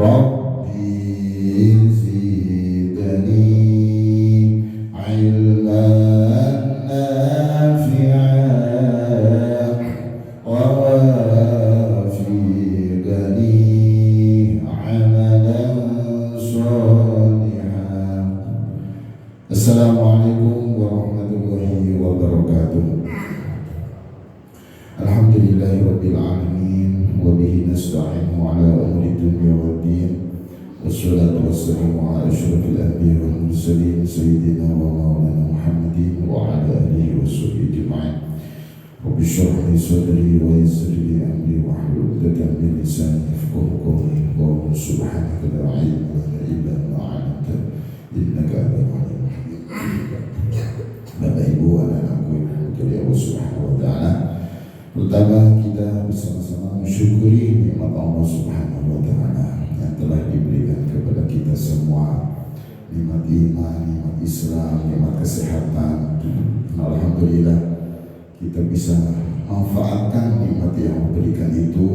Rabbi zidni ilman nafi'an wa wafiqni amalan sholihan. Assalamualaikum warahmatullahi wabarakatuh. Alhamdulillahirabbil alamin wa bihi nasta'inu ala umuri dunya waddin. Wassalatu wassalamu ala asyrafil anbiya'i wal mursalin sayyidina wa maulana Muhammadin wa ala alihi washabbihi ajma'in. Rabbi shrah li sadri wa yassir li amri wahlul 'uqdatam min lisani yafqahu qawli. Wa subhanaka la ilma lana illa ma 'allamtana innaka antal alimul hakim. Bapak Ibu, anak-anakku dari Allah Subhanahu wa taala, pertama kita bersama-sama mensyukuri nikmat Allah Subhanahu wa taala yang telah diberikan kepada kita semua, nikmat iman, nikmat Islam, nikmat kesehatan. Alhamdulillah kita bisa manfaatkan nikmat yang Allah berikan itu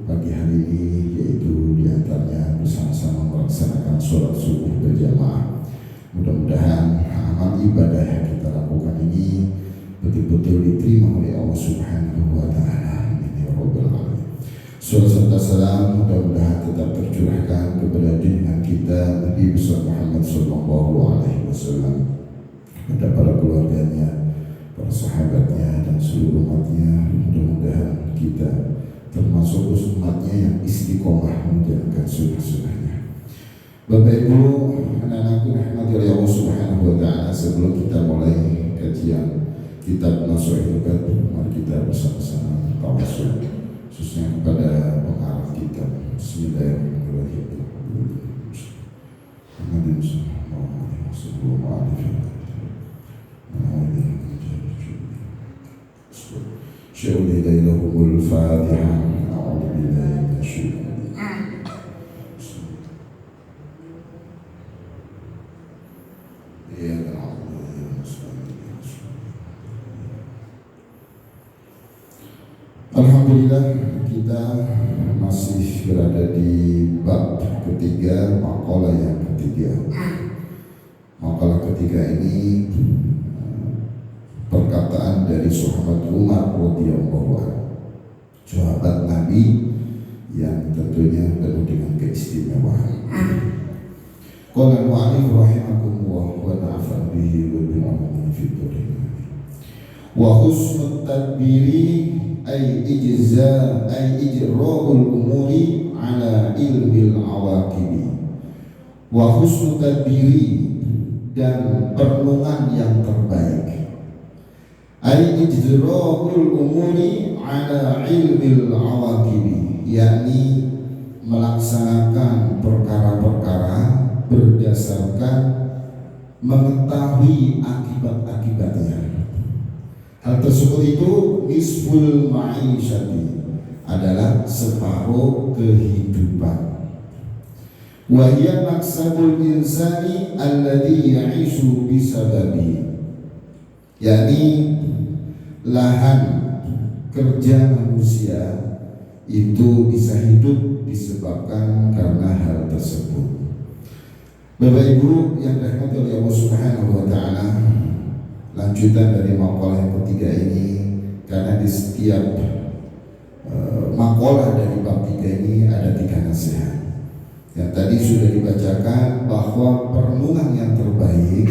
pagi hari ini, yaitu diantaranya bersama-sama melaksanakan sholat subuh berjamaah. Mudah-mudahan amal ibadah yang kita lakukan ini betul-betul diterima oleh Allah Subhanahu wa taala. Amin ya rabbal alamin. Salawat serta salam mudah-mudahan tetap tercurahkan kepada junjungan kita Nabi besar Muhammad sallallahu alaihi wasallam, kepada para keluarganya, para sahabatnya dan seluruh umatnya. Mudah-mudahan kita termasuk umatnya yang istiqomah menjalankan sunnah-sunnahnya. Bapak Ibu, anak-anakku rahmati oleh Allah Subhanahu wa taala, sebelum kita mulai kajian kitab Nashihul Qadr, mari kita bersama-sama tawassul khususnya kepada pengarang kitab. Bismillahirrahmanirrahim. Muhammadin sallallahu alaihi wasallam. Syauli lailahumul Fatihah. A'udzu billahi minasyaitonir rajim. Alhamdulillah kita masih berada di bab ketiga, makalah yang ketiga. Makalah ketiga ini perkataan dari sahabat Umar radhiyallahu anhu, sahabat Nabi yang tentunya penuh dengan keistimewaan. Qala al-mu'allif rahimakumullah wa nafa'ana bihi wa bil ulumi fid dunya. Wa husnut tadbiri ay ijra'ul umuri ala ilmil awaqibi. Wa husnut tadbiri, dan perenungan yang terbaik. Ay ijra'ul umuri ala ilmil awaqibi, yakni melaksanakan perkara-perkara berdasarkan mengetahui akibat-akibatnya. Hal tersebut itu nisful ma'isyati, adalah separuh kehidupan. Wa hiya maksabul insani alladhi ya'ishu bisababi, yakni lahan kerja manusia itu bisa hidup disebabkan karena hal tersebut. Bapak Ibu yang dirahmati oleh Allah Subhanahu wa taala, lanjutan dari makalah yang ketiga ini, karena di setiap makalah dari bab 3 ini ada 3 nasihat. Yang tadi sudah dibacakan bahwa perenungan yang terbaik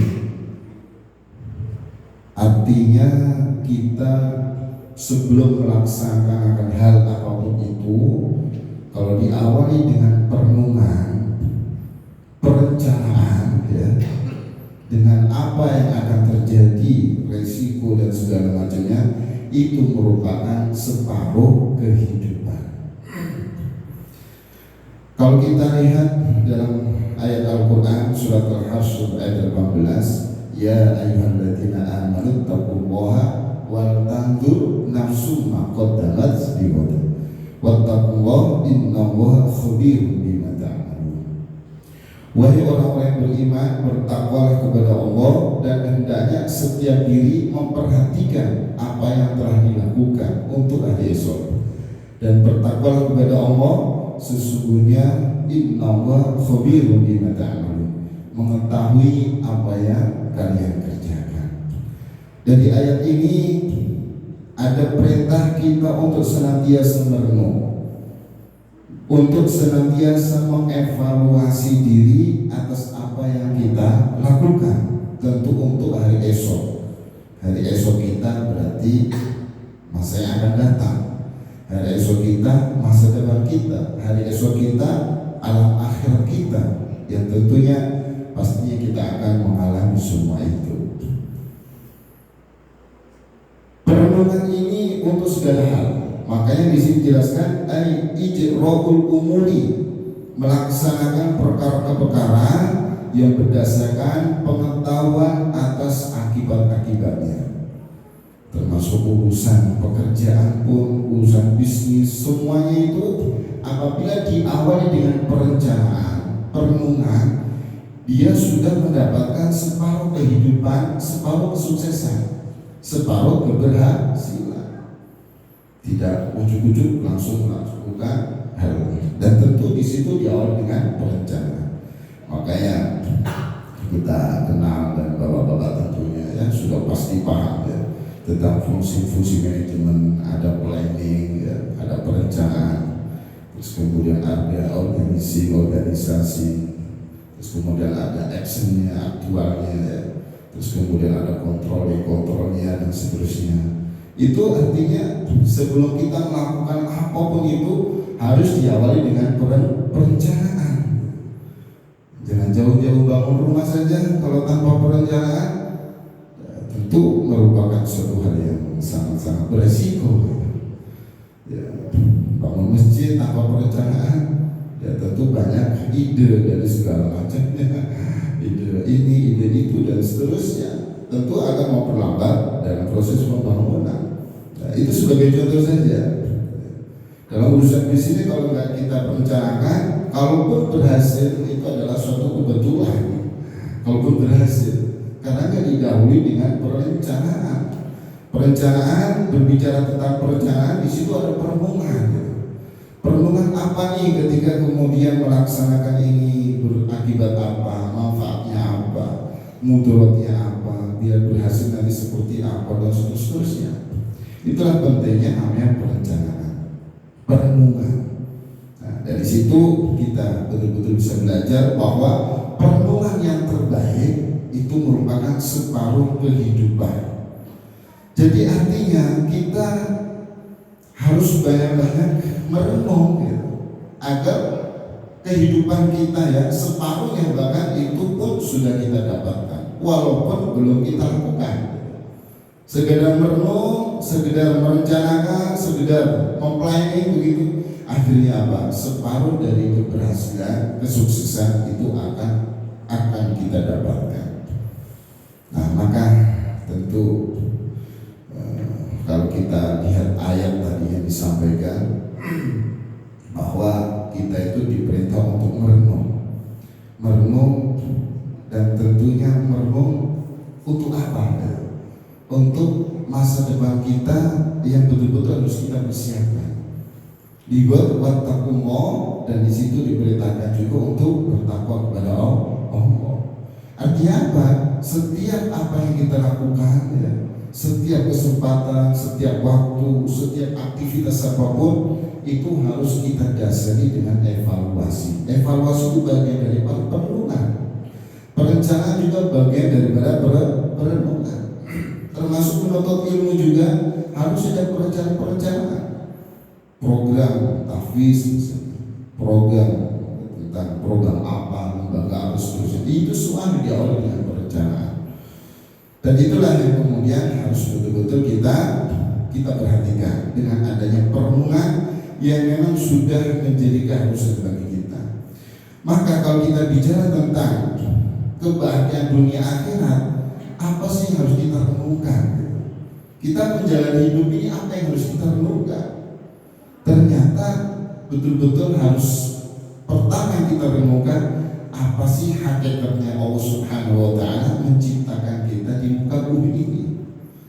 artinya kita sebelum melaksanakan hal apapun itu, kalau diawali dengan perenungan, perencanaan, ya, dengan apa yang akan terjadi, resiko dan segala macamnya, itu merupakan separuh kehidupan. Kalau kita lihat dalam ayat Al-Quran surat Al-Hasyr ayat 18, ya ayyuhalladzina amanu taqullaha wal tanzur nafsum ma qaddamat lighadin wattaqullaha innallaha khabirun bima ta'malun. Wahai orang-orang yang beriman, bertakwalah kepada Allah, dan hendaknya setiap diri memperhatikan apa yang telah dilakukan untuk hari esok. Dan bertakwalah kepada Allah, sesungguhnya innallaha khabirun bima ta'malun, mengetahui apa yang kalian kerjakan. Dari ayat ini ada perintah kita untuk senantiasa merenung, untuk senantiasa mengevaluasi diri atas apa yang kita lakukan, tentu untuk hari esok. Hari esok kita berarti masa yang akan datang. Hari esok kita masa depan kita. Hari esok kita alam akhirat kita, yang tentunya pastinya kita akan mengalami semua itu. Perenungan ini untuk segala hal. Makanya di sini dijelaskan ijra'ul umuri, melaksanakan perkara-perkara yang berdasarkan pengetahuan atas akibat-akibatnya, termasuk urusan pekerjaan pun, urusan bisnis, semuanya itu apabila diawali dengan perencanaan, perenungan, dia sudah mendapatkan separuh kehidupan, separuh kesuksesan, separuh keberhasilan. Tidak ujuk-ujuk langsung melakukan hal ini. Dan tentu di situ diawali dengan perencanaan. Makanya kita kenal dan bapak-bapak tentunya ya sudah pasti paham ya tentang fungsi-fungsi manajemen, ada planning, ya, ada perencanaan, terus kemudian ada organisasi, terus kemudian ada actionnya, aktualnya, ya, terus kemudian ada kontrolnya dan seterusnya. Itu artinya sebelum kita melakukan apapun itu harus diawali dengan perencanaan. Jangan jauh-jauh bangun rumah saja kalau tanpa perencanaan, tentu merupakan suatu hal yang sangat-sangat beresiko. Ya, bangun masjid tanpa perencanaan, ya tentu banyak ide dari segala macamnya, ide ini, ide itu dan seterusnya. Tentu akan memperlambat dalam proses pembangunan. Nah, itu sebagai contoh saja. Dalam urusan di sini kalau nggak kita perencanakan, kalaupun berhasil itu adalah suatu kebetulan. Kalaupun berhasil, karena nggak didahului dengan perencanaan. Perencanaan, berbicara tentang perencanaan, di situ ada perenungan. Perenungan apa nih ketika kemudian melaksanakan ini, berakibat apa, manfaatnya apa, mudaratnya apa, biar berhasil nanti seperti apa dan seterusnya. Itulah pentingnya namanya perencanaan, perenungan. Nah, dari situ kita betul-betul bisa belajar bahwa perenungan yang terbaik itu merupakan separuh kehidupan. Jadi artinya kita harus banyak-banyak merenung gitu, agar kehidupan kita ya separuhnya bahkan itu pun sudah kita dapatkan walaupun belum kita lakukan. Sekedar merenung, sekedar merencanakan, sekedar memplanning begitu, akhirnya apa? Separuh dari keberhasilan, kesuksesan itu akan kita dapatkan. Nah, maka tentu kalau kita lihat ayat tadi yang disampaikan bahwa kita itu diperintah untuk merenung dan tentunya merenung untuk apa? Untuk masa depan kita yang betul-betul harus kita persiapkan. Dibuat wattaqullah, dan di situ diperintahkan juga untuk bertakwa kepada Allah. Artinya apa? Setiap apa yang kita lakukan ya, setiap kesempatan, setiap waktu, setiap aktivitas apapun itu harus kita dasari dengan evaluasi. Evaluasi itu bagian dari perenungan. Perencanaan juga bagian daripada perenungan. Termasuk menuntut ilmu juga harus ada perencanaan. Program tahfiz, program tentang program apa, lembaga apa seterusnya. Itu semua diawali dengan perencanaan. Dan itulah yang kemudian harus betul-betul kita perhatikan dengan adanya perenungan yang memang sudah menjadi keharusan bagi kita. Maka kalau kita bicara tentang kebahagiaan dunia akhirat, apa sih yang harus kita renungkan? Kita menjalani hidup ini apa yang harus kita renungkan? Ternyata betul-betul harus pertama yang kita renungkan, apa sih hakikatnya Allah Subhanahu wa Ta'ala menciptakan kita di muka bumi ini.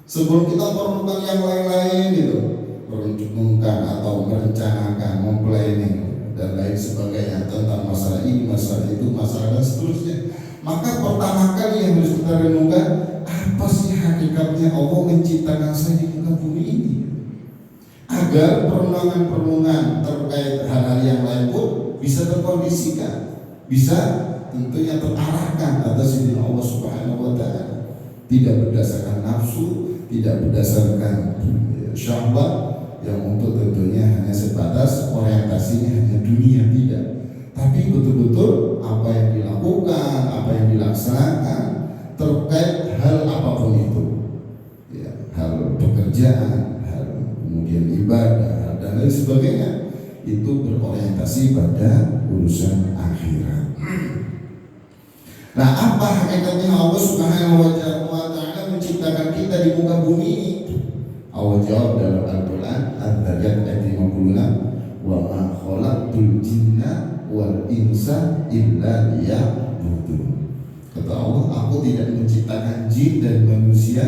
Sebelum kita merenungkan yang lain-lain gitu, merenungkan atau merencanakan, memplanning, dan lain sebagainya, tentang masalah ini, masalah itu, masalah dan seterusnya. Maka pertama kali yang harus kita renungkan, apa sih hakikatnya Allah menciptakan saya di muka bumi ini, agar perenungan-perenungan terkait hal-hal yang lain pun bisa terkondisikan, bisa tentunya terarahkan atas izin Allah Subhanahu wa Ta'ala, tidak berdasarkan nafsu, tidak berdasarkan syahwat yang untuk tentunya hanya sebatas orientasinya hanya dunia, tidak, tapi betul-betul apa yang dilakukan, apa yang dilaksanakan terkait hal apapun itu, ya, hal pekerjaan, hal kemudian ibadah dan lain sebagainya, itu berorientasi pada urusan akhirat. Nah, apa hakikatnya Allah Subhanahu wa Ta'ala menciptakan kita di muka bumi ini? Allah jawab dalam Al-Quran Al-Dariyat ayat 56, wa ma khalaqtul jinna wal insa illa liya'budun. Kata Allah, aku tidak menciptakan jin dan manusia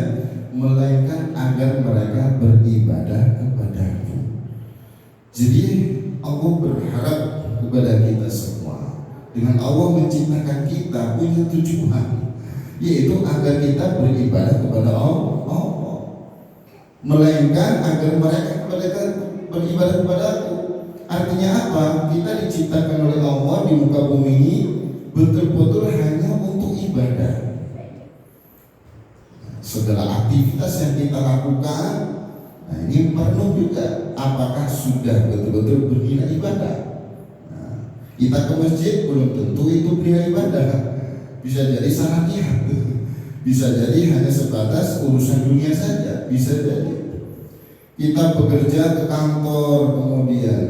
melainkan agar mereka beribadah kepadaku. Jadi Allah berharap kepada kita semua, dengan Allah menciptakan kita punya tujuan, yaitu agar kita beribadah kepada Allah, melainkan agar mereka beribadah kepada aku. Artinya apa? Kita diciptakan oleh Allah di muka bumi ini betul-betul hanya untuk ibadah. Segala aktivitas yang kita lakukan, nah ini perlu juga apakah sudah betul-betul bernilai ibadah. Nah, kita ke masjid belum tentu itu bernilai ibadah, bisa jadi salah niat, bisa jadi hanya sebatas urusan dunia saja, bisa jadi kita bekerja ke kantor, kemudian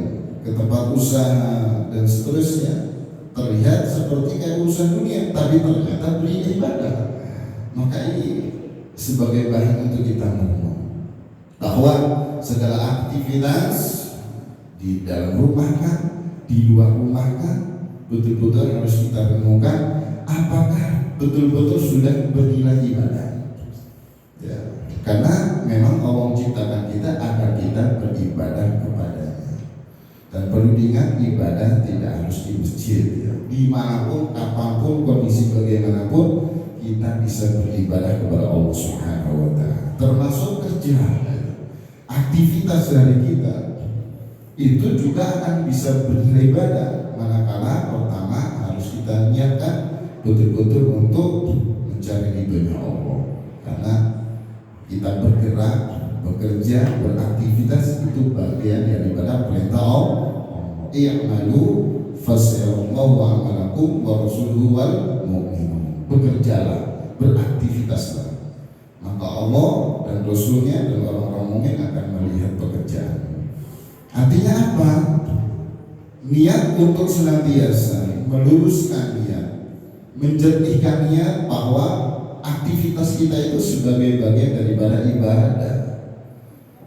ke tempat usaha dan seterusnya, terlihat seperti kayak urusan dunia, tapi ternyata beribadah. Maka ini sebagai bahan untuk kita merenung bahwa segala aktivitas di dalam rumah kan, di luar rumah kan, betul-betul harus kita renungkan apakah betul-betul sudah bernilai ibadah. Ya, karena memang Allah menciptakan kita agar kita beribadah kepadanya. Dan perlu diingat, ibadah tidak harus di masjid, ya. Dimanapun, kapanpun, kondisi bagaimanapun kita bisa beribadah kepada Allah Subhanahu wa Ta'ala. Termasuk kerja, aktivitas dari kita itu juga akan bisa bernilai ibadah. Manakala pertama harus kita niatkan betul-betul untuk mencari ridhonya Allah. Karena kita bergerak, bekerja, beraktivitas itu bagian daripada perintah Allah. I'malu fasayarallahu amalakum wa rasuluhu wal mu'minun. Bekerjalah, beraktivitaslah, maka Allah dan Rasulnya dan orang-orang mukmin akan melihat pekerjaan. Artinya apa? Niat untuk senantiasa meluruskan niat, menjernihkan niat bahwa aktivitas kita itu sebagai bagian daripada ibadah.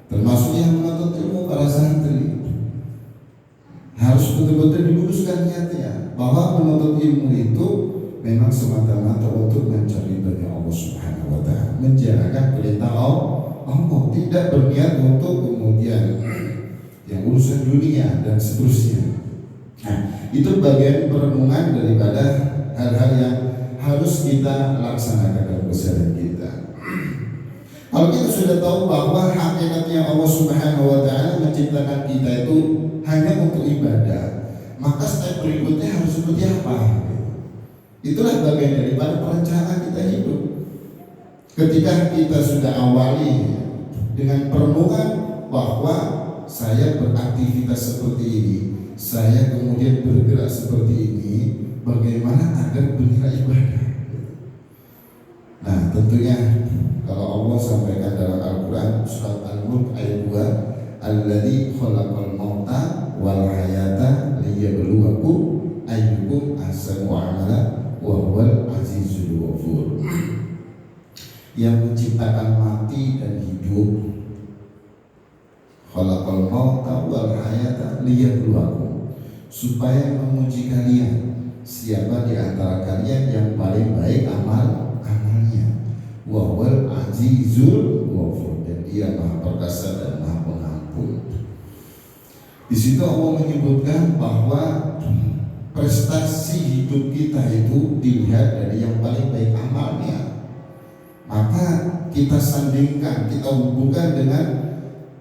Termasuk yang menuntut ilmu, para santri harus betul-betul diluruskan niatnya bahwa menuntut ilmu itu memang semata-mata untuk mencari ridhonya Allah Subhanahu wa Ta'ala, menjalankan perintah Allah, tidak berniat untuk kemudian yang urusan dunia dan seterusnya. Nah, itu bagian perenungan daripada hal-hal yang harus kita laksanakan dalam keseharian kita. Kalau kita sudah tahu bahwa hakikatnya Allah Subhanahu wa Ta'ala menciptakan kita itu hanya untuk ibadah, maka step berikutnya harus seperti apa? Itulah bagian daripada perencanaan kita hidup. Ketika kita sudah awali dengan perenungan bahwa saya beraktivitas seperti ini, saya kemudian bergerak seperti ini, bagaimana agar bernilai ibadah? Nah, tentunya kalau Allah sampaikan dalam Al-Quran surat Al-Mulk ayat 2, alladzi khalaqal mauta wal hayata liyabluwakum ayyukum ahsanu amala wa huwal azizul ghafur. Yang menciptakan mati dan hidup, khalaqal mauta wal hayata liyabluwakum, supaya menguji kalian siapa di antara kalian yang paling baik amalnya. Wa huwal azizul ghafur, dan Dia Maha Perkasa dan Maha Pengampun. Di situ Allah menyebutkan bahwa prestasi hidup kita itu dilihat dari yang paling baik amalnya. Maka kita sandingkan, kita hubungkan dengan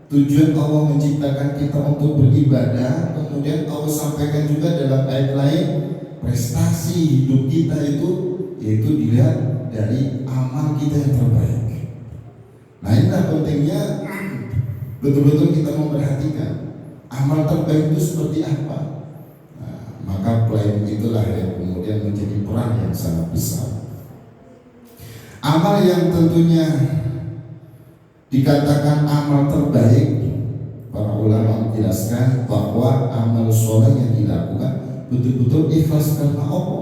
tujuan Allah menciptakan kita untuk beribadah. Kemudian Allah sampaikan juga dalam ayat lain, prestasi hidup kita itu yaitu dilihat dari amal kita yang terbaik. Nah, inilah pentingnya betul-betul kita memperhatikan amal terbaik itu seperti apa. Nah, maka plan itulah yang kemudian menjadi peran yang sangat besar. Amal yang tentunya dikatakan amal terbaik, para ulama menjelaskan bahwa amal soleh yang dilakukan betul-betul ikhlas karena Allah.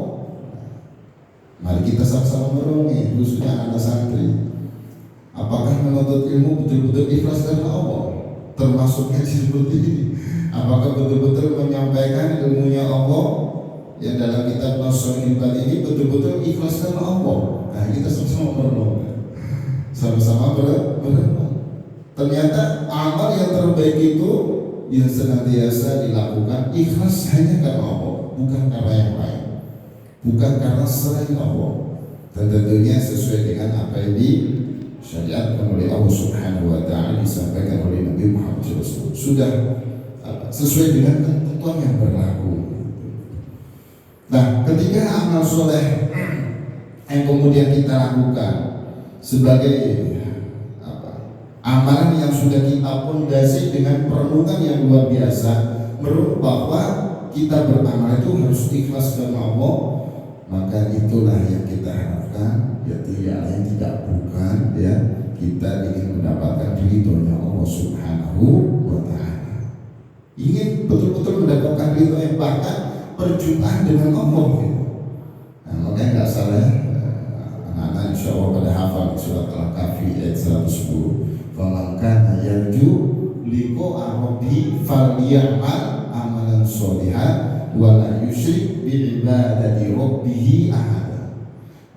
Mari kita sama-sama merenungi, khususnya anak santri. Apakah menuntut ilmu betul-betul ikhlas karena Allah? Termasuknya seperti ini. Apakah betul-betul menyampaikan ilmunya Allah yang dalam kitab Nasrul Ibad ini betul-betul ikhlas karena Allah? Nah, kita sama-sama merenung. Sama-sama merenung. Ternyata amal yang terbaik itu yang senantiasa dilakukan ikhlas hanya karena Allah, bukan karena yang lain, bukan karena selain Allah. Dan tentunya sesuai dengan apa yang disyariatkan oleh Allah Subhanahu wa Ta'ala, disampaikan oleh Nabi Muhammad SAW. Sudah sesuai dengan ketentuan yang berlaku. Nah, ketika amal soleh yang kemudian kita lakukan sebagai amalan yang sudah kita pondasi dengan perenungan yang luar biasa, menurut bahwa kita beramal itu harus ikhlas karena Allah, maka itulah yang kita harapkan, yaitu yang tidak bukan ya kita ingin mendapatkan ridhonya Allah Subhanahu wa Ta'ala, ingin betul-betul mendapatkan ridhonya, bahkan perjumpaan dengan Allah gitu. Nah, makanya nggak salah anak-anak insya Allah pada hafal surat Al-Kahfi ayat 110. Faman kana yarju liqa'a rabbih falyamal amalan sholihan wa la yusyrik bi ibadati rabbih ahada.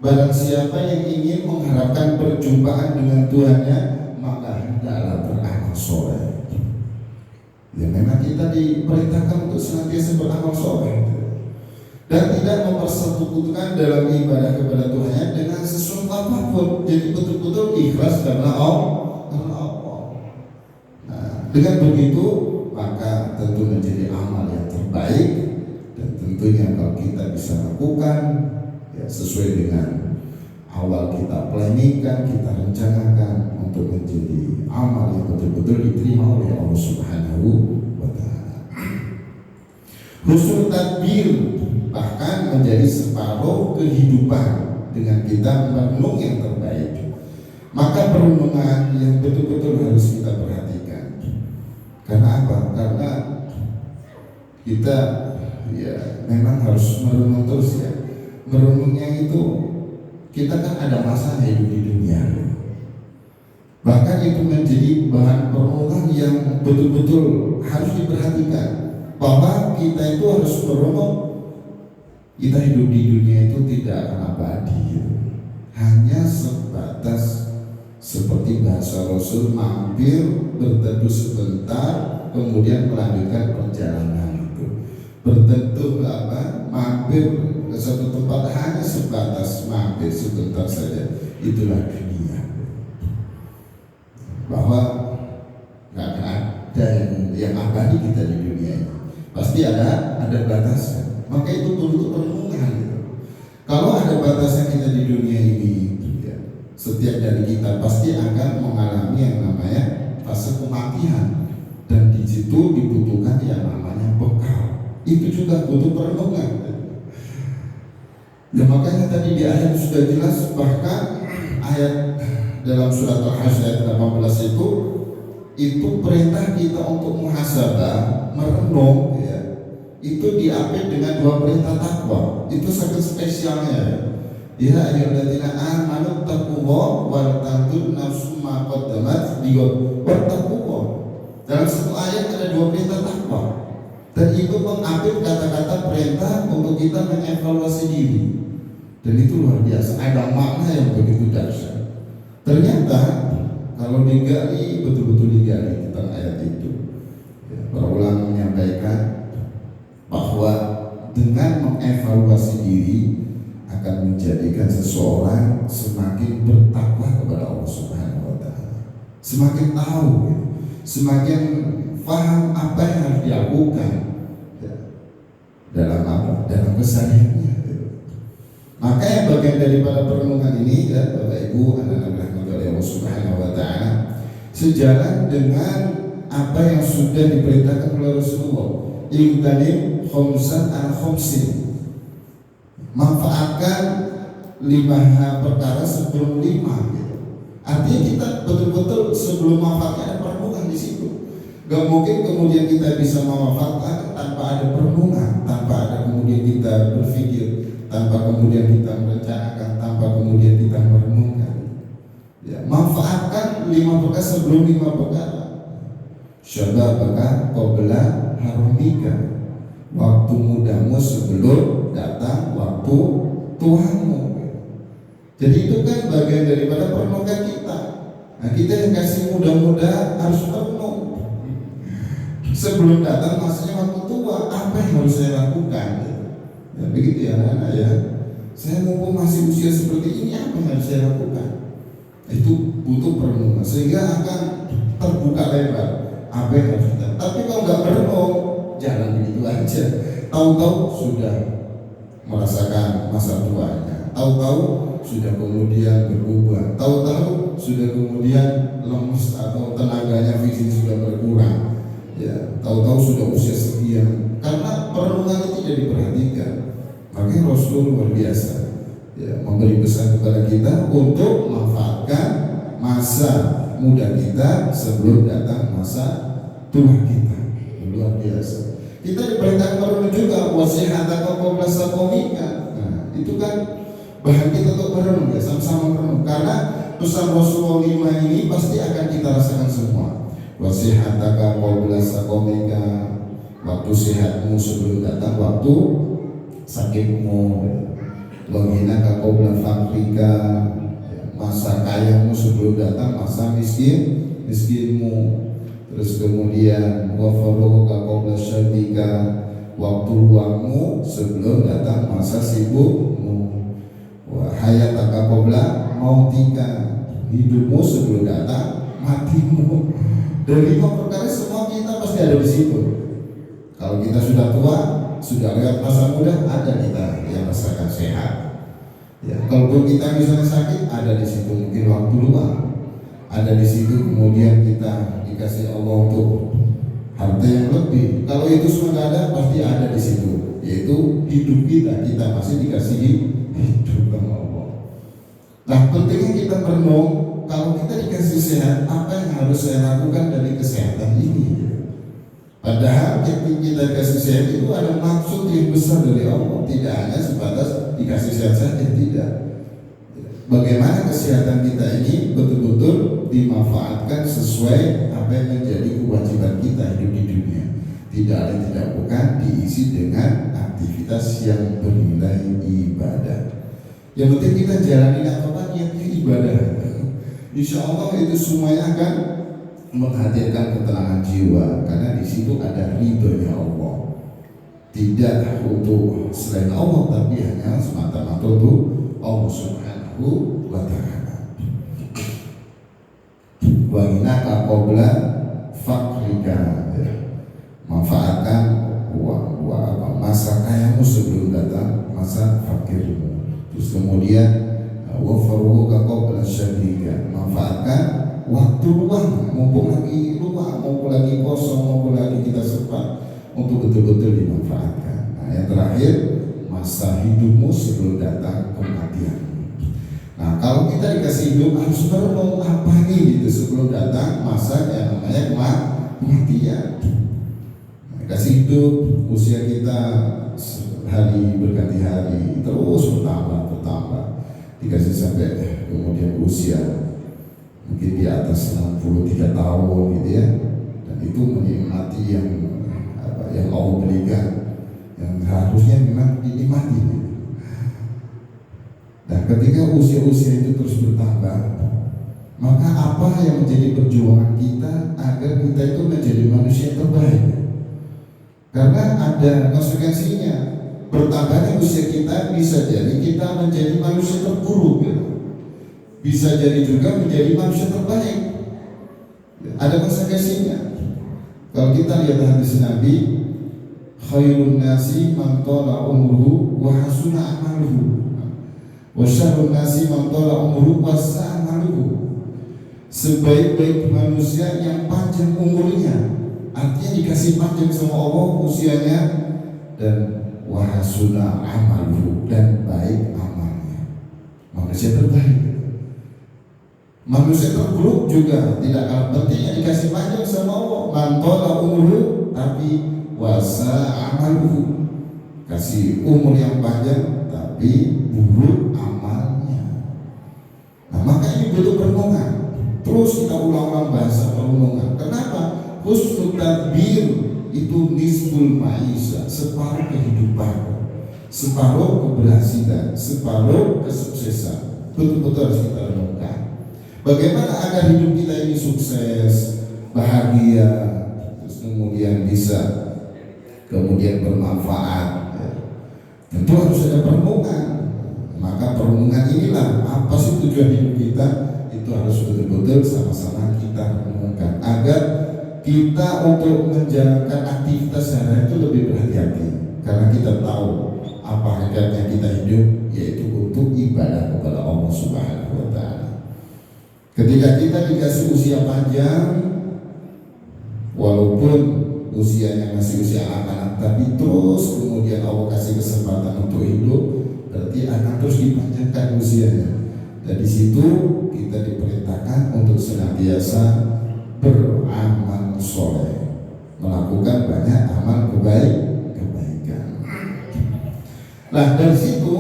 Barang siapa yang ingin mengharapkan perjumpaan dengan Tuhannya, maka hendaklah beramal soleh. Ya, memang kita diperintahkan untuk senantiasa beramal soleh dan tidak mempersekutukan dalam ibadah kepada Tuhannya dengan sesuatu apapun. Jadi betul-betul ikhlas karena Allah. Dengan begitu maka tentu menjadi amal yang terbaik, dan tentunya kalau kita bisa lakukan ya, sesuai dengan awal kita planningkan, kita rencanakan untuk menjadi amal yang betul-betul diterima oleh Allah Subhanahu wa Ta'ala. Husnul tadbir bahkan menjadi separuh kehidupan dengan kita merenung yang terbaik. Maka perenungan yang betul-betul harus kita perhatikan. Karena apa? Karena kita ya memang harus merenung terus ya. Merenungnya itu kita kan ada masa hidup di dunia. Bahkan itu menjadi bahan perenungan yang betul-betul harus diperhatikan, bahwa kita itu harus merenung kita hidup di dunia itu tidak akan abadi, hanya sebatas seperti bahasa Rasul, mampir berteduh sebentar kemudian melanjutkan perjalanan itu. Berteduh mampir ke suatu tempat hanya sebatas mampir sebentar saja, itulah dunia. Bahwa nggak ada yang abadi kita di dunia ini, pasti ada batasnya. Maka itu perlu perenungan gitu. Kalau ada batasnya kita di dunia ini, setiap dari kita pasti akan mengalami yang namanya fase kematian, dan di situ dibutuhkan yang namanya bekal. Itu juga butuh perenungan. Ya, makanya tadi di ayat sudah jelas, bahkan ayat dalam surat Al-Hajj ayat 18 itu perintah kita untuk muhasabah, merenung ya. Itu diambil dengan dua perintah takwa. Itu sangat spesialnya. Ya ayyuhalladzina amanu taqullaha wa tanzur nafsum ma qaddamat wattaqullah. Dalam satu ayat ada dua perintah takwa, dan itu mengambil kata-kata perintah untuk kita mengevaluasi diri, dan itu luar biasa, ada makna yang begitu dahsyat. Ternyata kalau digali, betul-betul digali tentang ayat itu ya, para ulama menyampaikan bahwa dengan mengevaluasi diri akan menjadikan seseorang semakin bertakwa kepada Allah Subhanahu wa Ta'ala, semakin tahu, semakin paham apa yang harus dilakukan dalam apa, dalam kesehariannya. Maka yang bagian daripada perenungan ini, Bapak Ibu, anak-anak rahmati Allah Subhanahu wa Ta'ala, sejalan dengan apa yang sudah diperintahkan oleh Rasulullah, Iqtanim khomsan al-khomsin, manfaatkan 5 perkara sebelum 5 gitu. Artinya kita betul-betul sebelum manfaatnya ada perenungan di situ. Gak mungkin kemudian kita bisa memanfaatkan tanpa ada perenungan, tanpa ada kemudian kita berpikir, tanpa kemudian kita merencanakan, tanpa kemudian kita merenungkan. Ya, manfaatkan 5 perkara sebelum 5 perkara. Syababaka qabla haramika, waktu mudamu sebelum datang waktu tuamu. Jadi itu kan bagian daripada perenungan kita. Nah, kita yang kasih muda-muda harus merenung. Sebelum datang masanya waktu tua, apa yang harus saya lakukan? Ya, begitu ya anak-anak ya. Saya mumpung masih usia seperti ini, apa yang harus saya lakukan? Itu butuh perenungan sehingga akan terbuka lebar apa yang harus kita. Tapi kalau nggak merenung, jangan begitu aja. Tahu-tahu sudah merasakan masa tuanya, tahu-tahu sudah kemudian berubah, tahu-tahu sudah kemudian lemes atau tenaganya fisik sudah berkurang. Ya, tahu-tahu sudah usia sekian karena perenungan itu tidak diperhatikan. Makanya Rasul luar biasa, ya, memberi pesan kepada kita untuk memanfaatkan masa muda kita sebelum datang masa tua kita. Luar biasa. Kita diperintahkan merenung juga wasihataka qabla saqamika. Nah, itu kan bahan kita untuk merenung ya, sama-sama merenung karena pesan Rasulullah 5 ini pasti akan kita rasakan semua. Wasihataka qabla saqamika, waktu sehatmu sebelum datang waktu sakitmu. Waghinaka qabla faqrika, masa kayamu sebelum datang masa miskinmu. Terus kemudian wafaruka qabla syabika, waktu luangmu sebelum datang masa sibukmu. Wa hayataka qabla mautika, hidupmu sebelum datang matimu. Dari 5 perkara semua kita pasti ada di situ. Kalau kita sudah tua, sudah lewat masa muda, ada kita yang rasakan sehat. Ya, kalaupun kita misalnya sakit, ada di situ mungkin waktu luang. Ada di situ kemudian kita dikasih Allah untuk harta yang lebih. Kalau itu semua nggak ada, pasti ada di situ. Yaitu hidup kita masih dikasih hidup sama Allah. Nah, pentingnya kita merenung. Kalau kita dikasih sehat, apa yang harus saya lakukan dari kesehatan ini? Padahal yang kita dikasih sehat itu ada maksud yang besar dari Allah, tidak hanya sebatas dikasih sehat saja, tidak. Bagaimana kesehatan kita ini betul-betul dimanfaatkan sesuai apa yang menjadi kewajiban kita hidup di dunia. Tidak ada yang tidak bukan diisi dengan aktivitas yang bernilai ibadah. Yang penting kita jalani apa niatnya ibadah. Insya Allah itu semuanya akan menghadirkan ketenangan jiwa karena di situ ada ridhonya Allah. Tidak untuk selain Allah, tapi hanya semata-mata untuk Allah Subhanahu wa Ta'ala. Wa inaka qabla faqrika, manfaatkan masa kayamu sebelum datang masa fakirmu. Terus kemudian wafaruka qabla syadika, manfaatkan waktu luang, mumpung lagi luang, mumpung lagi kosong, mumpung lagi kita sempat untuk betul-betul dimanfaatkan. Nah, yang terakhir masa hidupmu sebelum datang kematian. Nah, kalau kita dikasih hidup harus merenung apa nih gitu sebelum datang masa yang namanya kematian. Nah, kasih hidup usia kita hari berganti hari terus bertambah. Dikasih sampai kemudian usia mungkin di atas 63 tahun gitu ya, dan itu menikmati yang Allah berikan yang harusnya memang dinikmati. Dan ketika usia-usia itu terus bertambah, maka apa yang menjadi perjuangan kita agar kita itu menjadi manusia yang terbaik? Karena ada konsekuensinya. Bertambahnya usia kita bisa jadi kita menjadi manusia terburuk, gitu. Bisa jadi juga menjadi manusia terbaik. Ada konsekuensinya. Kalau kita lihat hadis Nabi, khairun nasi man tala umruhu wa hasuna amaluhu, wa syarrun nasi man tala umruhu wa sa'a amaluhu. Sebaik-baik manusia yang panjang umurnya, artinya dikasih panjang sama Allah usianya, dan wahasuna amaluhu, dan baik amalnya. Manusia terbaik. Manusia terburuk juga tidak kalah pentingnya dikasih panjang sama Allah. Mantola umuru tapi wasa amaluhu, kasih umur yang panjang tapi buruk amalnya. Nah, maka ini butuh perenungan. Terus kita ulang-ulang bahasa perenungan. Kenapa? Husnul tadbir itu nisful maisha, separuh kehidupan, separuh keberhasilan, separuh kesuksesan. Betul-betul harus kita renungkan. Bagaimana agar hidup kita ini sukses, bahagia, terus kemudian bisa bermanfaat, ya. Tentu harus ada perenungan. Maka perenungan inilah apa sih tujuan hidup kita, itu harus betul-betul sama-sama kita renungkan agar kita untuk menjalankan aktivitas sehari itu lebih berhati-hati, karena kita tahu apa hakikatnya kita hidup, yaitu untuk ibadah kepada Allah Subhanahu wa Ta'ala. Ketika kita dikasih usia panjang, walaupun usianya masih usia anak-anak, tapi terus kemudian Allah kasih kesempatan untuk hidup, berarti akan terus dipanjangkan usianya. Dan di situ kita diperintahkan untuk senantiasa beramal soleh, melakukan banyak amal kebaikan. Nah, dari situ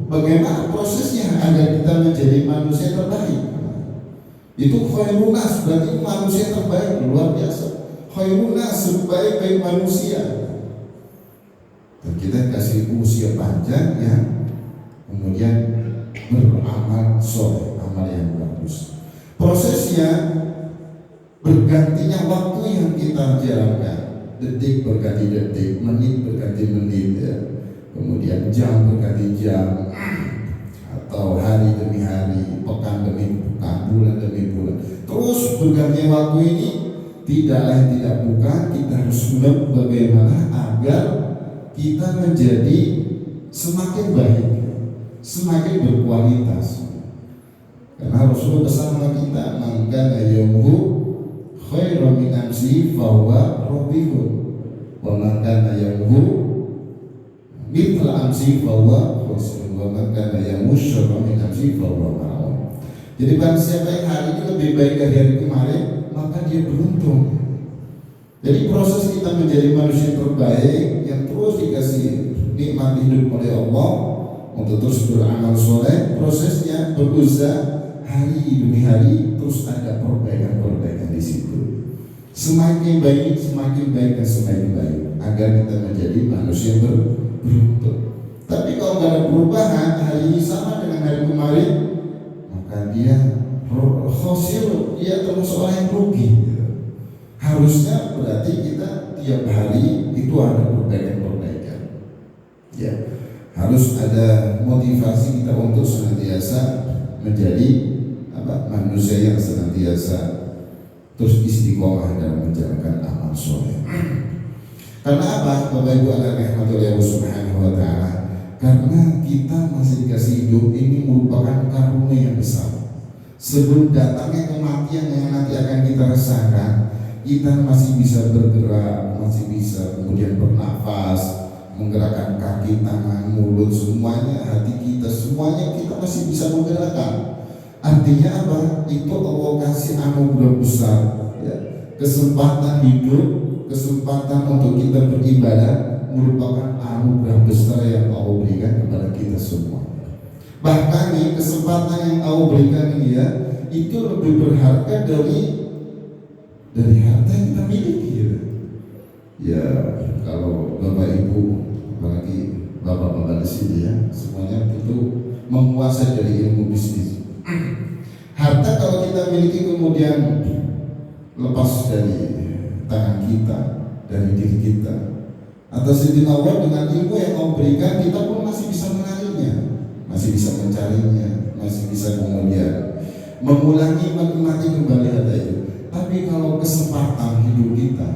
bagaimana prosesnya agar kita menjadi manusia terbaik? Itu khairun nas, berarti manusia terbaik, luar biasa. Khairun nas, sebaik-baik manusia. Dan kita kasih usia panjang yang kemudian beramal soleh, amal yang bagus. Prosesnya bergantinya waktu yang kita jalankan, detik berganti detik, menit berganti menit, ya. Kemudian jam berganti jam, atau hari demi hari, pekan demi pekan, bulan demi bulan. Terus berganti waktu ini tidak lain tidak bukan kita harus melihat bagaimana agar kita menjadi semakin baik, semakin berkualitas. Karena Rasulullah bersama kita, maka yaumuhu khairan min amsi fahuwa robihun, wa maka yaumuhu mithla amsi fahuwa khusrun, wa maka yaumuhu syarran min amsi fahuwa ma'un. Jadi barang siapa yang hari ini lebih baik dari hari kemarin, maka dia beruntung. Jadi proses kita menjadi manusia terbaik yang terus dikasih nikmat hidup oleh Allah untuk terus beramal soleh, prosesnya berusaha hari demi hari terus ada perbaikan di situ. Semakin baik dan semakin baik agar kita menjadi manusia beruntung. Tapi kalau nggak ada perubahan, hari ini sama dengan hari kemarin, maka dia khosir, dia termasuk orang yang rugi. Harusnya berarti kita tiap hari itu ada perbaikan. Ya, harus ada motivasi kita untuk senantiasa menjadi manusia yang senantiasa terus istiqomah dalam menjalankan amal soleh. Karena apa? Bapak Ibu Allah rahmatullahi subhanahu wa ta'ala, karena kita masih dikasih hidup ini merupakan karunia yang besar. Sebelum datangnya kematian yang nanti akan kita rasakan, kita masih bisa bergerak, masih bisa kemudian bernafas, menggerakkan kaki, tangan, mulut, semuanya, hati kita, semuanya kita masih bisa menggerakkan. Artinya apa? Itu Allah kasih anugerah besar, ya. Kesempatan hidup, kesempatan untuk kita beribadah merupakan anugerah besar yang Allah berikan kepada kita semua. Bahkan nih, kesempatan yang Allah berikan ini, ya, itu lebih berharga dari harta yang kita miliki, ya. Ya, kalau Bapak Ibu, apalagi Bapak-bapak di sini, ya, semuanya tentu menguasai dari ilmu bisnis. Harta kalau kita miliki kemudian lepas dari tangan kita, dari diri kita, Atas izin Allah, dengan ilmu yang kau berikan, kita pun masih bisa mengenalinya, masih bisa mencarinya, masih bisa kemudian mengulangi, menikmati kembali harta itu. Tapi kalau kesempatan hidup kita,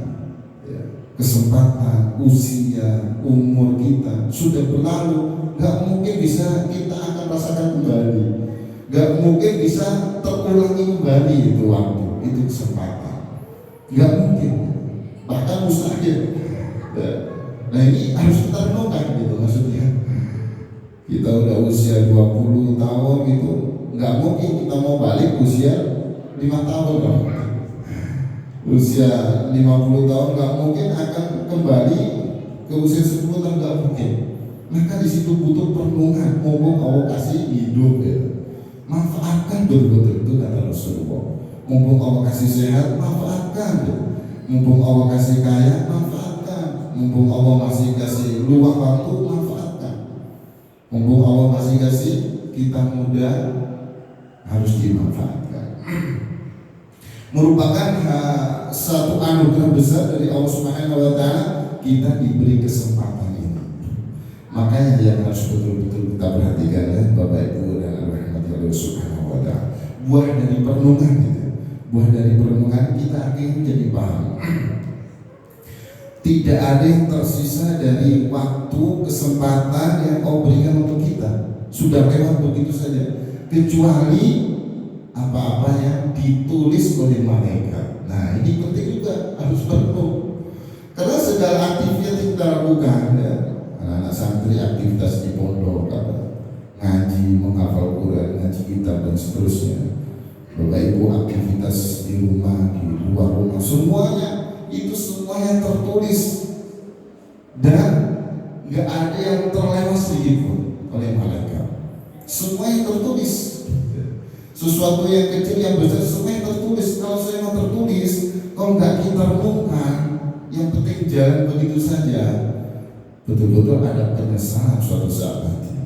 ya, kesempatan usia, umur kita sudah berlalu, gak mungkin bisa kita akan rasakan kembali, gak mungkin bisa terulangi kembali itu waktu, itu kesempatan, gak mungkin, bahkan mustahil. Nah ini harus kita renungkan gitu, maksudnya kita udah usia 20 tahun gitu, nggak mungkin kita mau balik usia 5 tahun dong. Usia 50 tahun nggak mungkin akan kembali ke usia 10 tahun, nggak mungkin. Maka di situ butuh perenungan, mumpung Allah kasih hidup ya. Manfaatkan betul-betul, itu kata Rasulullah. Mumpung Allah kasih sehat, manfaatkan ya. Mumpung Allah kasih kaya, manfaatkan. Mumpung Allah masih kasih luang waktu, manfaatkan. Mumpung Allah masih kasih kita muda, harus dimanfaatkan. Merupakan satu anugerah besar dari Allah Subhanahu wa Ta'ala, kita diberi kesempatan ini. Makanya yang harus betul-betul kita perhatikan ya, Bapak Ibu dan rahmati Allah Subhanahu wa Ta'ala. Buah dari perenungan itu, buah dari perenungan kita akhirnya jadi paham. Tidak ada yang tersisa dari waktu, kesempatan yang kau berikan untuk kita. Sudah lewat begitu saja, kecuali apa-apa yang ditulis oleh malaikat. Nah ini penting juga, harus berenung. Karena segala aktivitas yang kita lakukan ya, anak-anak santri aktivitas di pondok, ngaji, menghafal Quran, ngaji kitab dan seterusnya. Bapak Ibu aktivitas di rumah, di luar rumah, semuanya itu semuanya tertulis dan nggak ada yang terlewat sedikit pun oleh malaikat. Semuanya tertulis. Sesuatu yang kecil yang besar semuanya tertulis. Kalau saya mau tertulis, kalau nggak kita renungkan, yang penting jalan begitu saja, betul-betul ada penyesalan suatu saat nanti.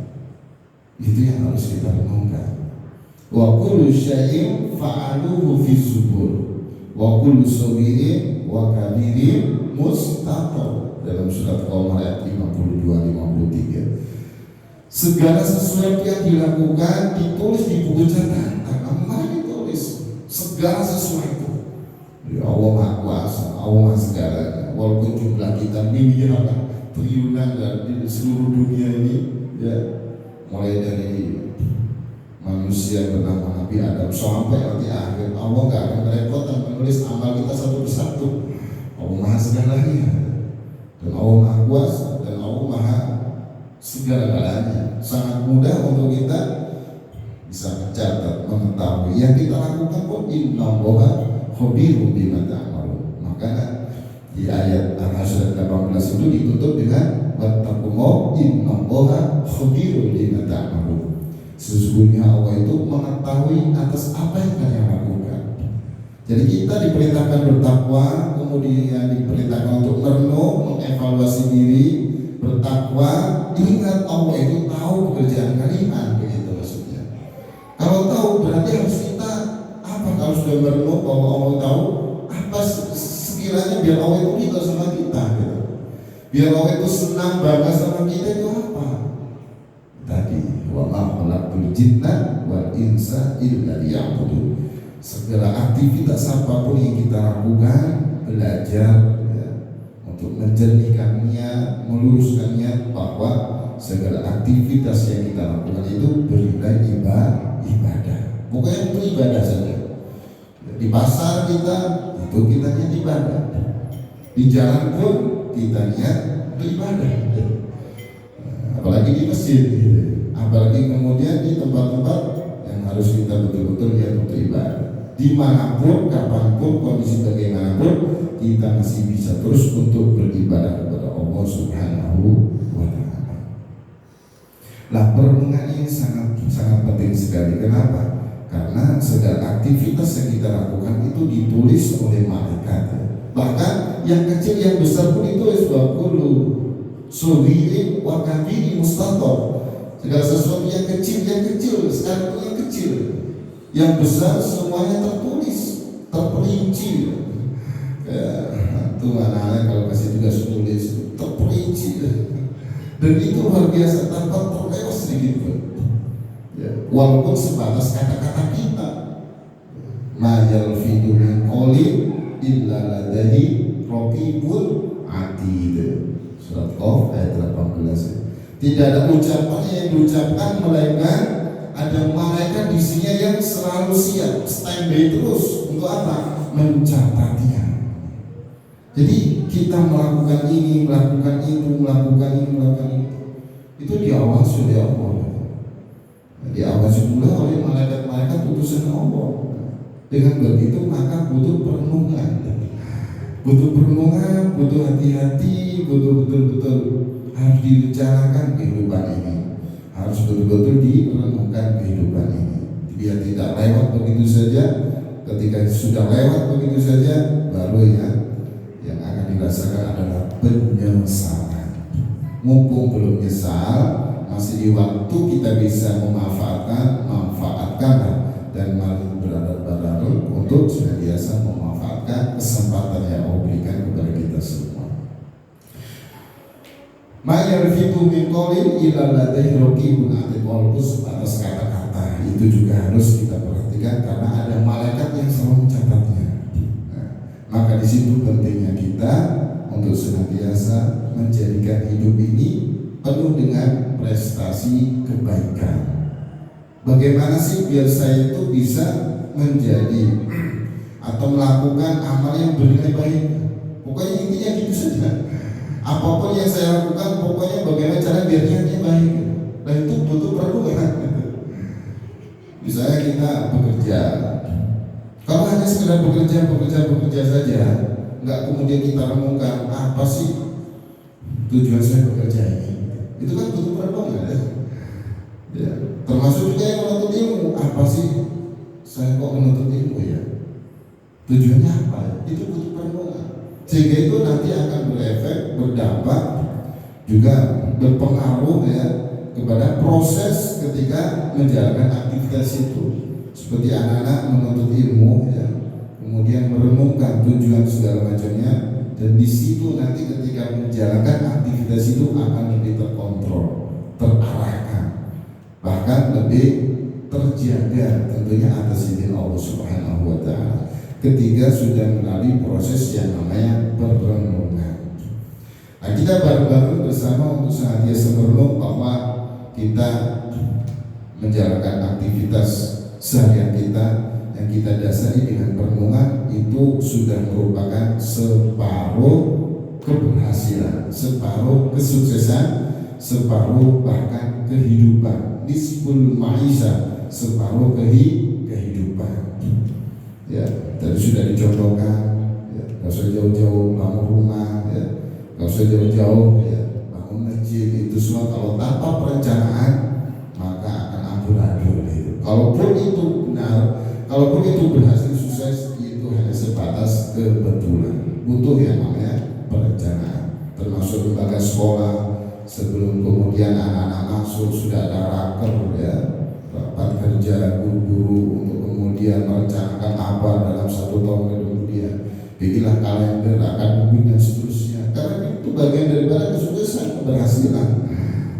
Itu yang harus kita renungkan. Wa kullu syai'in fa'aluhu fi zubur wa kullu sawirin wa kabirin mustaqar, dalam surat Al-Qamar ayat 52-53. Segala sesuatu yang dilakukan ditulis di buku catatan. Mana ditulis segala sesuatu. Ya Allah Maha Kuasa, Allah Maha Segalanya. Walaupun jumlah kita miliaran, triliunan di seluruh dunia ini, ya, mulai dari manusia bernama Nabi Adam sampai nanti akhir, Allah nggak akan merepotkan menulis amal kita satu persatu. Allah Maha Segalanya, dan Allah Maha Kuasa, dan Allah Maha segala-galanya. Sangat mudah untuk kita bisa mencatat, mengetahui yang kita lakukan. Kok innallaha khabirun bima ta'malun. Maka di ayat Al-Hasyr 18 itu ditutup dengan wattaqullaha innallaha khabirun bima ta'malun. Sesungguhnya Allah itu mengetahui atas apa yang kalian lakukan. Jadi kita diperintahkan bertakwa, kemudian diperintahkan untuk merenung, mengevaluasi diri, bertakwa. Ingat Allah itu tahu pekerjaan kalian, begitu maksudnya. Kalau tahu berarti harus kita apa? Kalau sudah merenung bahwa Allah tahu, apa sekiranya biar Allah itu ridho sama kita, gitu. Biar Allah itu senang bangga sama kita, itu apa? Tadi wa ma khalaqtul jinna wal insa illa liya'budun. Segala aktivitas apapun yang kita lakukan, belajar ya, untuk menjernihkannya, meluruskannya, bahwa segala aktivitas yang kita lakukan itu bernilai ibadah. Bukan untuk ibadah saja. Di pasar kita, itu kita niat ibadah. Di jalan pun kita niat beribadah. Apalagi di masjid, apalagi kemudian di tempat-tempat yang harus kita betul-betul niat untuk ibadah. Dimanapun, kapanpun, kondisi bagaimanapun, kita masih bisa terus untuk beribadah kepada Allah Subhanahu wa Ta'ala. Nah, perenungan ini sangat penting sekali. Kenapa? Karena segala aktivitas yang kita lakukan itu ditulis oleh malaikat. Bahkan yang kecil yang besar pun ditulis. Wa kullu sawirin wa kabirin mustaqar. Segala sesuatu yang kecil sekarang itu yang kecil, yang besar semuanya tertulis, terperinci. Ya, tuh anak-anak kalau kasih tugas tulis terperinci. suci dan itu luar biasa tanpa terlewat sedikit pun ya, walaupun sebatas kata-kata kita. Ma yalfidu min qawlin illa ladaihi raqibun atid. Surat Qaf ayat 18. Tidak ada ucapan yang diucapkan melainkan ada malaikat di sini yang selalu siap standby terus untuk apa? Mencatatnya. Jadi kita melakukan ini, melakukan itu, melakukan ini, melakukan itu diawasi oleh Allah. Diawasi pula oleh malaikat-malaikat utusan Allah. Dengan begitu maka butuh perenungan, butuh hati-hati, butuh betul-betul harus direncanakan kehidupan ini, harus betul-betul direnungkan kehidupan ini, biar tidak lewat begitu saja. Ketika sudah lewat begitu saja, baru yang akan dirasakan adalah penyesalan. Mumpung belum nyesal, masih di waktu kita bisa manfaatkan dan malah berada untuk senantiasa memanfaatkan kesempatan yang Allah berikan kepada kita semua. Ma yarfidu min qawlin illa ladaihi raqibun atid. Walaupun sebatas kata-kata itu juga harus kita perhatikan karena ada malaikat yang selalu mencatatnya. Maka di situ pentingnya kita untuk senantiasa menjadikan hidup ini penuh dengan prestasi kebaikan. Bagaimana sih biar saya itu bisa menjadi atau melakukan amal yang bernilai baik? Pokoknya intinya gitu saja. Apapun yang saya lakukan, pokoknya bagaimana cara biar niatnya baik. Dan itu butuh perenungan. Misalnya kita bekerja, kalau hanya sekedar bekerja saja, nggak kemudian kita renungkan apa sih tujuan saya bekerja ini, itu kan butuh perenungan ya. Ya, termasuk juga yang menuntut ilmu, apa sih saya kok menuntut ilmu ya? Tujuannya apa ya? Itu butuh perenungan. Sehingga itu nanti akan berefek, berdampak, juga berpengaruh ya kepada proses ketika menjalankan aktivitas itu. Seperti anak-anak menuntut ilmu ya, kemudian merenungkan tujuan segala macamnya, dan di situ nanti ketika menjalankan aktivitas itu akan lebih terkontrol, terarahkan, bahkan lebih terjaga tentunya atas izin Allah Subhanahu wa Ta'ala. Ketiga, sudah melalui proses yang namanya perenungan. Nah, kita bareng-bareng bersama untuk senantiasa merenung bahwa kita menjalankan aktivitas seharian kita yang kita dasari dengan perenungan itu sudah merupakan separuh keberhasilan, separuh kesuksesan, separuh bahkan kehidupan. Nisful ma'isha, separuh kehidupan. Ya, tadi sudah dicontohkan. Ya, nggak usah jauh-jauh bangun rumah, ya, nggak usah jauh-jauh ya, bangun masjid. Itu semua kalau tanpa perencanaan maka akan amburadul. Kalaupun itu benar, kalaupun itu berhasil sukses, itu hanya sebatas kebetulan. Butuh yang namanya perencanaan, termasuk lembaga sekolah. Sebelum kemudian anak-anak masuk sudah ada raker ya, rapat kerja guru untuk kemudian merencanakan apa dalam 1 tahun kemudian. Bikinlah kalender, akademik dan seterusnya. Karena itu bagian daripada kesuksesan, keberhasilan.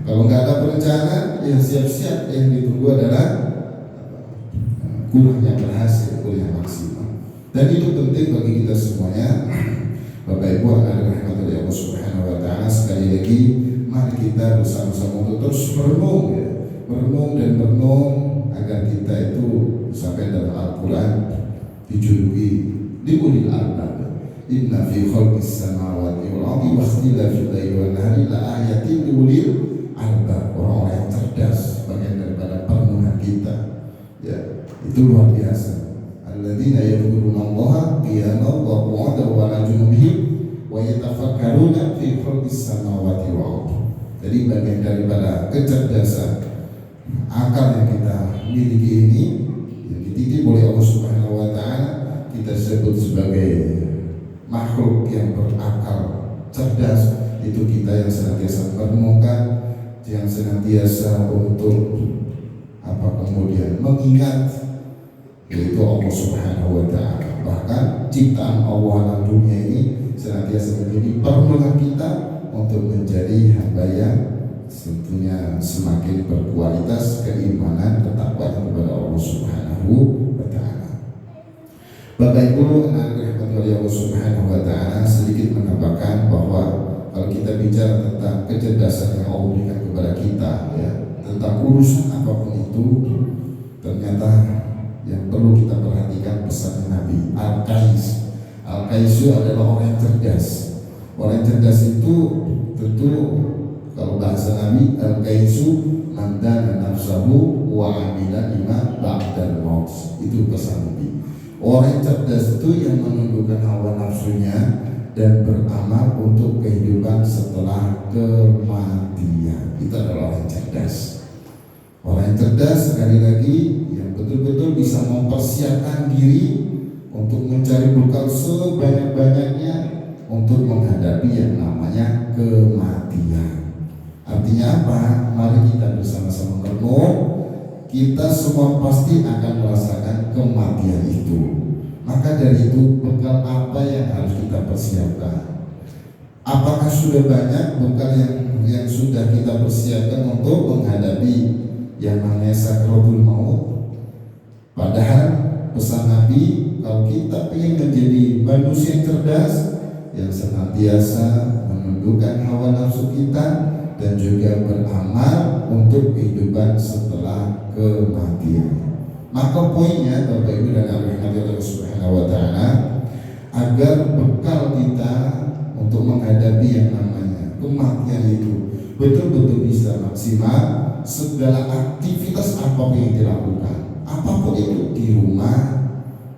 Kalau nggak ada perencanaan, ya siap-siap yang ditunggu adalah kurangnya berhasil, kurangnya maksimal. Dan itu penting bagi kita semuanya. Bapak Ibu anak rahmatullahi Allah Subhanahu wa Ta'ala, sekali lagi mari kita bersama-sama untuk terus merenung ya. Merenung agar kita itu sampai dalam Al-Quran dijuluki di ulil albab. Inna fi khalqis samawati wal ardi wa ikhtilafil laili wan nahari la ayatin li ulil albab. Orang-orang yang cerdas, bagian daripada perenungan kita ya. Itu luar biasa. Alladzina yadhkuruna Allaha qiyaman wa qu'udan wa 'ala junubihim wa yatafakkaruna fi khalqis samawati wal ardi. Jadi bagian daripada kecerdasan akal yang kita miliki ini yang dititip oleh Allah Subhanahu wa Ta'ala, kita sebut sebagai makhluk yang berakal cerdas. Itu kita yang senantiasa merenungkan, yang senantiasa untuk kemudian mengingat yaitu Allah Subhanahu wa Ta'ala. Bahkan ciptaan Allah alam dunia ini senantiasa menjadi perenungan kita untuk menjadi hamba yang tentunya semakin berkualitas keimanan ketakwaan kepada Allah Subhanahu wa Ta'ala. Bapak Ibu anak rahmat Allah Subhanahu wa Ta'ala, sedikit menambahkan bahwa kalau kita bicara tentang kecerdasan yang Allah berikan kepada kita, ya, tentang urusan apapun itu, ternyata yang perlu kita perhatikan pesan Nabi Al-Qais. Al-Qais adalah orang yang cerdas. Orang yang cerdas itu tentu kalau bahasa Nabi, Al-Qaisu man dana nafsahu wa amila lima ba'dal maut. Itu pesan Nabi. Orang yang cerdas itu yang menundukkan hawa nafsunya dan beramal untuk kehidupan setelah kematian. Itu adalah orang yang cerdas. Orang yang cerdas sekali lagi yang betul-betul bisa mempersiapkan diri untuk mencari bekal sebanyak-banyaknya untuk menghadapi yang namanya kematian. Artinya apa? Mari kita bersama-sama merenung. Kita semua pasti akan merasakan kematian itu. Maka dari itu bekal apa yang harus kita persiapkan? Apakah sudah banyak bekal yang sudah kita persiapkan untuk menghadapi yang namanya sakratul maut? Padahal pesan Nabi, kalau kita ingin menjadi manusia yang cerdas, yang senantiasa menundukkan hawa nafsu kita dan juga beramal untuk kehidupan setelah kematian. Maka poinnya Bapak Ibu dan Allah Subhanahu wa Ta'ala, agar bekal kita untuk menghadapi yang namanya kematian itu betul-betul bisa maksimal, segala aktivitas apapun yang dilakukan, apapun itu, di rumah,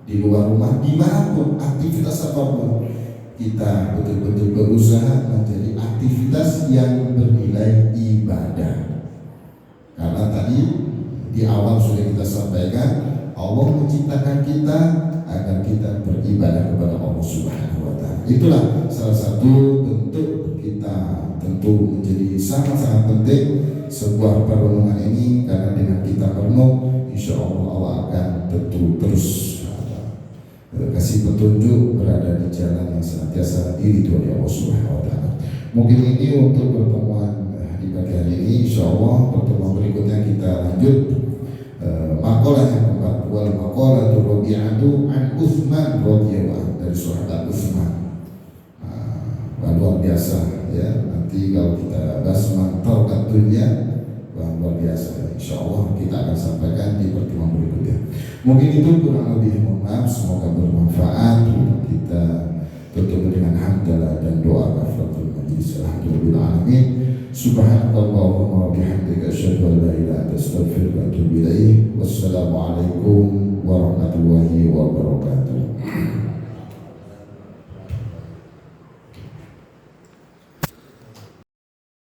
di luar rumah, dimanapun, aktivitas apapun, kita betul-betul berusaha menjadi aktivitas yang bernilai ibadah. Karena tadi di awal sudah kita sampaikan, Allah menciptakan kita agar kita beribadah kepada Allah Subhanahu wa Ta'ala. Itulah salah satu bentuk kita tentu menjadi sangat-sangat penting sebuah perenungan ini, karena dengan kita merenung, insya Allah akan tentu terus kasih petunjuk berada di jalan yang senantiasa diridhoi oleh Allah Subhanahu wa Ta'ala. Mungkin ini untuk pertemuan di pagi hari ini. Insya Allah pertemuan berikutnya kita lanjut maqalah yang keempat, wal maqalah Rabi'atu an Utsman radhiyallahu anhu, dari sahabat Utsman. Luar biasa ya. Nanti kalau kita bahas mantarkat dunia, luar biasa. Insya Allah kita akan sampaikan di pertemuan berikutnya. Mungkin itu kurang lebih, mohon maaf, semoga bermanfaat. Kita tutup dengan hamdalah dan doa kafaratul majlis. Alhamdulillah alamin. Subhanallahumma wa bihamdika asyhadu an la ilaha illa anta astaghfiruka wa atubu ilaik. Wassalamualaikum warahmatullahi wabarakatuh.